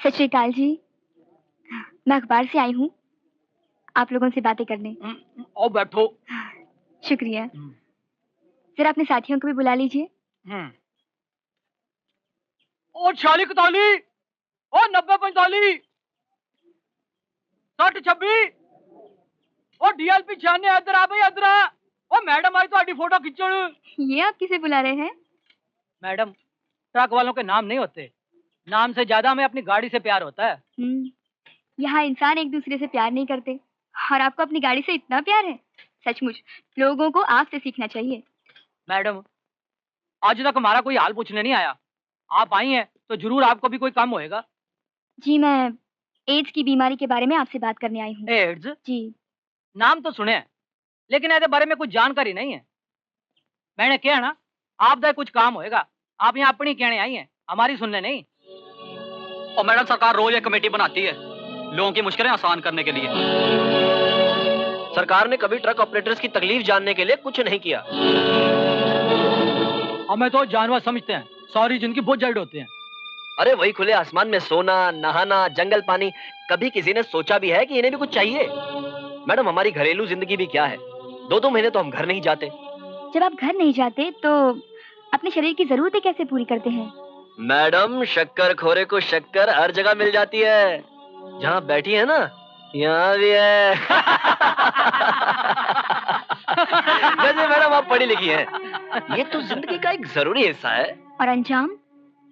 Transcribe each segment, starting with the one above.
सत श्री अकाल जी। मैं अखबार से आई हूँ आप लोगों से बातें करने। आओ बैठो। शुक्रिया। जरा अपने साथियों को भी बुला लीजिए। ओ 46 41 ओ 90 45 60 26 ओ डीएलपी 96 इधर आ भाई इधर आ। ओ मैडम आई तो फोटो खिंचण। ये आप किसे बुला रहे हैं? मैडम ट्रक वालों के नाम नहीं होते, नाम से ज्यादा हमें अपनी गाड़ी से प्यार होता है। यहाँ इंसान एक दूसरे से प्यार नहीं करते और आपको अपनी गाड़ी से इतना प्यार है। सचमुच लोगों को आपसे सीखना चाहिए। मैडम आज तक हमारा कोई हाल पूछने नहीं आया, आप आई हैं तो जरूर आपको भी कोई काम होएगा। जी मैं एड्स की बीमारी के बारे में आपसे बात करने आई हूँ। एड्स? जी। नाम तो सुने लेकिन ऐसे बारे में कुछ जानकारी नहीं है। मैंने क्या ना आपका कुछ काम होएगा, आप यहाँ अपनी कहने आई हैं, हमारी सुनने नहीं। और मैडम सरकार रोज एक कमेटी बनाती है लोगों की मुश्किलें आसान करने के लिए। सरकार ने कभी ट्रक ऑपरेटर्स की तकलीफ जानने के लिए कुछ नहीं किया। हमें तो जानवर समझते हैं, सॉरी जिनकी बहुत जल्द होते हैं। अरे वही खुले आसमान में सोना, नहाना, जंगल पानी, कभी किसी ने सोचा भी है कि इन्हें भी कुछ चाहिए? मैडम हमारी घरेलू जिंदगी भी क्या है, 2-2 महीने तो हम घर नहीं जाते। जब आप घर नहीं जाते तो अपने शरीर की जरूरतें कैसे पूरी करते हैं? मैडम शक्कर खोरे को शक्कर हर जगह मिल जाती है, जहाँ बैठी है ना यहाँ भी है। वैसे मैडम आप पढ़ी लिखी हैं, ये तो जिंदगी का एक जरूरी हिस्सा है। और अंजाम?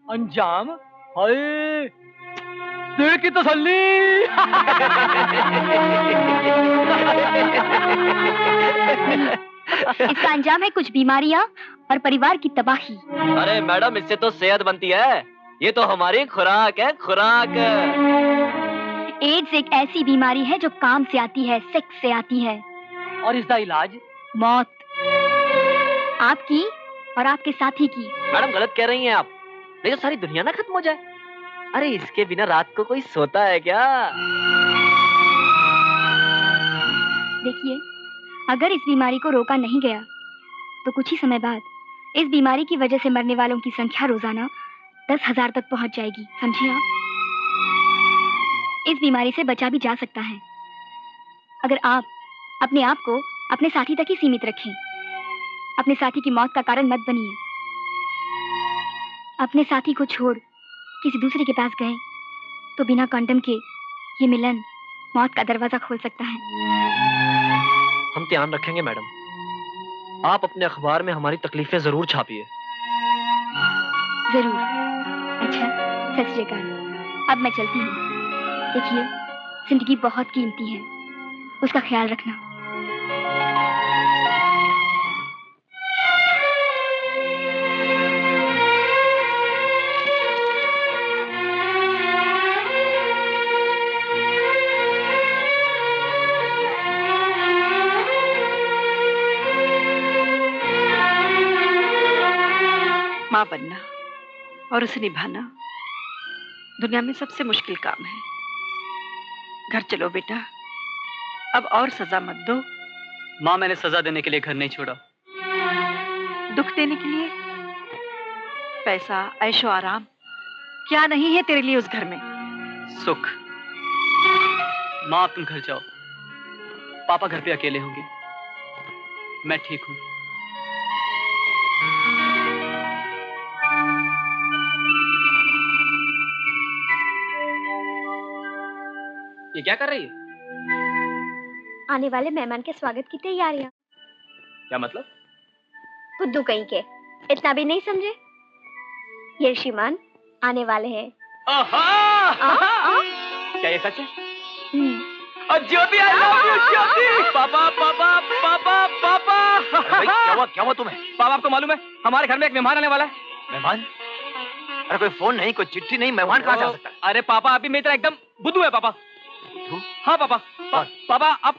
अंजाम? हाय दिल की तसल्ली। इसका अंजाम है कुछ बीमारियां और परिवार की तबाही। अरे मैडम इससे तो सेहत बनती है, ये तो हमारी खुराक है, खुराक। एड्स एक ऐसी बीमारी है जो काम से आती है, सेक्स से आती है। और इसका इलाज? मौत, आपकी और आपके साथी की। मैडम गलत कह रही हैं आप, नहीं तो सारी दुनिया ना खत्म हो जाए। अरे इसके बिना रात को कोई सोता है क्या? देखिए अगर इस बीमारी को रोका नहीं गया तो कुछ ही समय बाद इस बीमारी की वजह से मरने वालों की संख्या रोजाना 10,000 तक पहुंच जाएगी, समझे आप? इस बीमारी से बचा भी जा सकता है अगर आप अपने आप को अपने साथी तक ही सीमित रखें। अपने साथी की मौत का कारण मत बनिए। अपने साथी को छोड़ किसी दूसरे के पास गए तो बिना कंडम के ये मिलन मौत का दरवाजा खोल सकता है। हम ध्यान रखेंगे मैडम, आप अपने अखबार में हमारी तकलीफें जरूर छापिए। जरूर। अच्छा सत श्री अकाल, अब मैं चलती हूँ। देखिए जिंदगी बहुत कीमती है, उसका ख्याल रखना। माँ बनना और उसे निभाना दुनिया में सबसे मुश्किल काम है। घर चलो बेटा, अब और सजा मत दो। माँ मैंने सजा देने के लिए घर नहीं छोड़ा, दुख देने के लिए। पैसा, ऐशो आराम क्या नहीं है तेरे लिए उस घर में? सुख। माँ अब तुम घर जाओ, पापा घर पे अकेले होंगे, मैं ठीक हूँ। ये क्या कर रही है? आने वाले मेहमान के स्वागत की तैयारियां। क्या मतलब? बुद्धू कहीं के, इतना भी नहीं समझे? ये श्रीमान आने वाले हैं। क्या ये सच है? ज्योति, I love you, ज्योति। पापा पापा पापा पापा। क्या हुआ तुम्हें? पापा आपको मालूम है हमारे घर में एक मेहमान आने वाला है। मेहमान? अरे कोई फोन नहीं, कोई चिट्ठी नहीं, मेहमान कहाँ जा सकता है? अरे पापा अभी मेरी तरह एकदम बुद्धू है पापा। हाँ पापा। पापा आप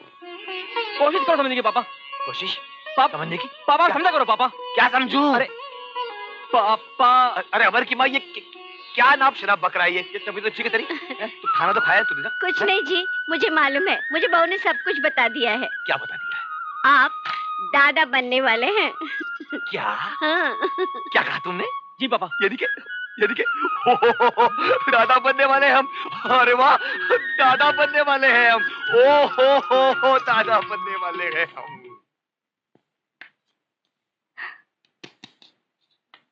कोशिश करो समझने की पापा। कोशिश पापा समझने की? पापा समझा करो पापा। क्या समझूं? अरे पापा। अरे अमर की माँ, ये क्या नाप शराब बक रहा है? ये तभी तो ठीक है तेरी। तू खाना तो खाया तूने ना? कुछ नहीं जी, मुझे मालूम है, मुझे बहू ने सब कुछ बता दिया है। क्या बता दिया है? आप दादा बनने वाले हैं। क्या? हाँ। क्या कहा तुमने? जी पापा। ये देखिए ये देखिए, दादा बनने वाले हम। अरे वाह, दादा बनने वाले हैं हम। ओ हो, दादा बनने वाले हैं हम।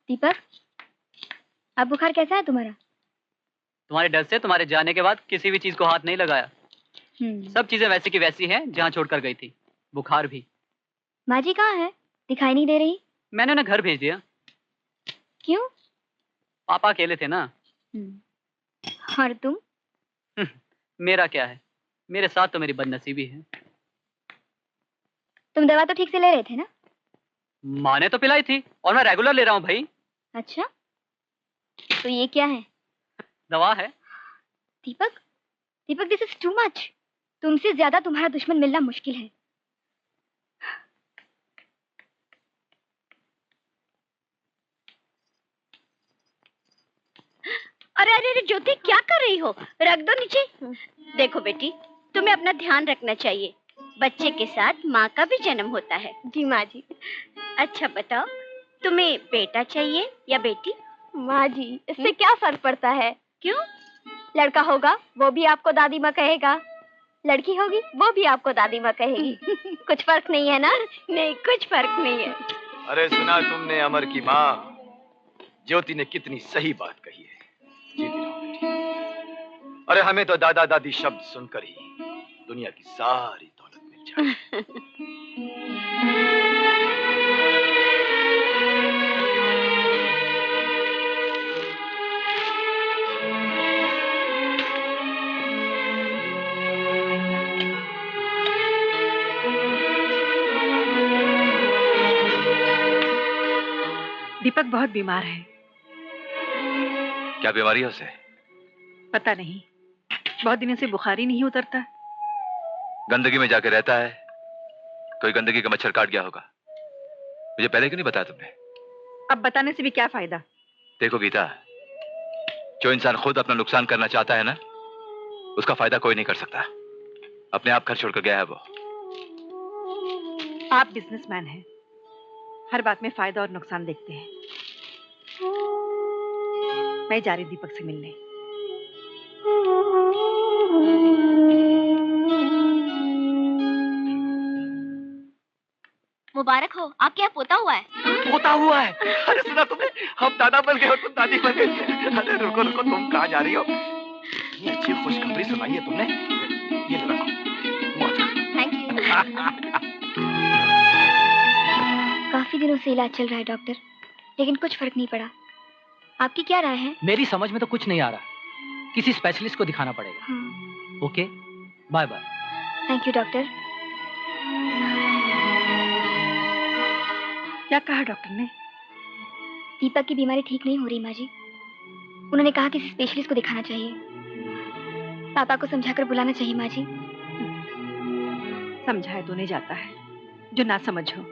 दीपक, अब बुखार कैसा है तुम्हारा? तुम्हारे डर से तुम्हारे जाने के बाद किसी भी चीज को हाथ नहीं लगाया। सब चीजें वैसी की वैसी हैं जहाँ छोड़कर गई थी, बुखार भी। माँ जी कहाँ है? दिखाई नहीं दे रही। मैंने उन्हें घर भेज दिया। क्यों? पापा अकेले थे ना। और तुम? मेरा क्या है, मेरे साथ तो मेरी बदनसीबी है। तुम दवा तो ठीक से ले रहे थे ना? माँ ने तो पिलाई थी और मैं रेगुलर ले रहा हूँ भाई। अच्छा, तो ये क्या है? दवा है। दीपक, दीपक, दिस इज टू मच। तुमसे ज्यादा तुम्हारा दुश्मन मिलना मुश्किल है। अरे अरे अरे ज्योति, क्या कर रही हो? रख दो नीचे। देखो बेटी, तुम्हें अपना ध्यान रखना चाहिए। बच्चे के साथ माँ का भी जन्म होता है। जी माँ जी। अच्छा बताओ, तुम्हें बेटा चाहिए या बेटी? माँ जी, इससे क्या फर्क पड़ता है? क्यों? लड़का होगा वो भी आपको दादी माँ कहेगा, लड़की होगी वो भी आपको दादी माँ कहेगी। कुछ फर्क नहीं है ना? नहीं, कुछ फर्क नहीं है। अरे सुना तुमने अमर की माँ? ज्योति ने कितनी सही बात कही है। जीती रहो बेटी। अरे हमें तो दादा दादी शब्द सुनकर ही दुनिया की सारी दौलत मिल जाए। दीपक बहुत बीमार है। क्या बीमारी है उसे? पता नहीं, बहुत दिनों से बुखार ही नहीं उतरता। गंदगी में जाके रहता है, कोई गंदगी का मच्छर काट गया होगा। मुझे पहले क्यों नहीं बताया तुमने? अब बताने से भी क्या फायदा? देखो गीता, जो इंसान खुद अपना नुकसान करना चाहता है ना, उसका फायदा कोई नहीं कर सकता। अपने आप घर छोड़कर गया है वो। आप बिजनेसमैन हैं, हर बात में फायदा और नुकसान देखते हैं। मैं जा रही दीपक से मिलने। मुबारक हो, आपके यहाँ पोता हुआ है। पोता हुआ है? अरे सुना तुमने, हम दादा बन गए हो, तुम दादी बन गई। अरे रुको रुको, तुम कहाँ जा रही हो? ये अच्छी खुशखबरी सुनाई है तुमने। ये लो रखो, मौज करो। Thank you. काफी दिनों से इलाज चल रहा है डॉक्टर, लेकिन कुछ फर्क नहीं पड़ा। आपकी क्या राय है? मेरी समझ में तो कुछ नहीं आ रहा, किसी स्पेशलिस्ट को दिखाना पड़ेगा। हाँ। Okay, bye bye. Thank you doctor. क्या कहा डॉक्टर ने? दीपक की बीमारी ठीक नहीं हो रही माँ जी। उन्होंने कहा किसी स्पेशलिस्ट को दिखाना चाहिए। पापा को समझाकर बुलाना चाहिए माँ जी। समझाए तो नहीं जाता है, जो ना समझ हो।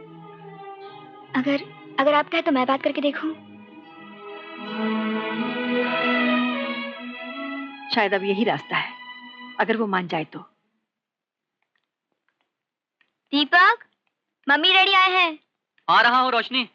अगर आप कहे तो मैं बात करके देखूं। शायद अब यही रास्ता है, अगर वो मान जाए तो। दीपक, मम्मी रेडी आए हैं। आ रहा हूँ रोशनी।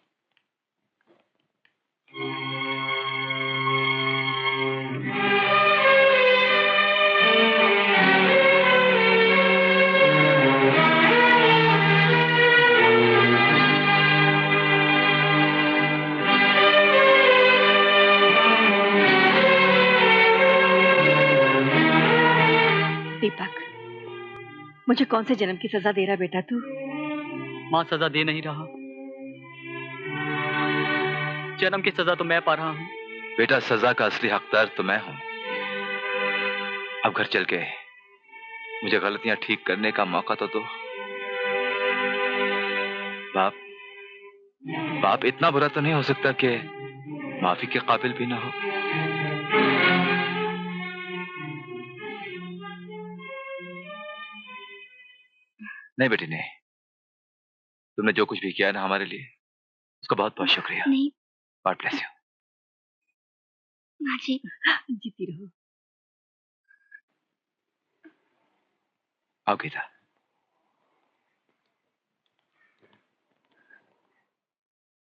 दीपक, मुझे कौन से जन्म की सजा दे रहा बेटा तू? माँ सजा दे नहीं रहा, जन्म की सजा तो मैं पा रहा हूँ। बेटा, सजा का असली हकदार तो मैं हूं। अब घर चल के मुझे गलतियां ठीक करने का मौका तो दो। बाप इतना बुरा तो नहीं हो सकता कि माफी के काबिल भी ना हो। नहीं बेटी नहीं, तुमने जो कुछ भी किया है ना हमारे लिए, उसका बहुत बहुत शुक्रिया। नहीं गॉड ब्लेस यू। माँ जी। जीती रहो। आओ गीता।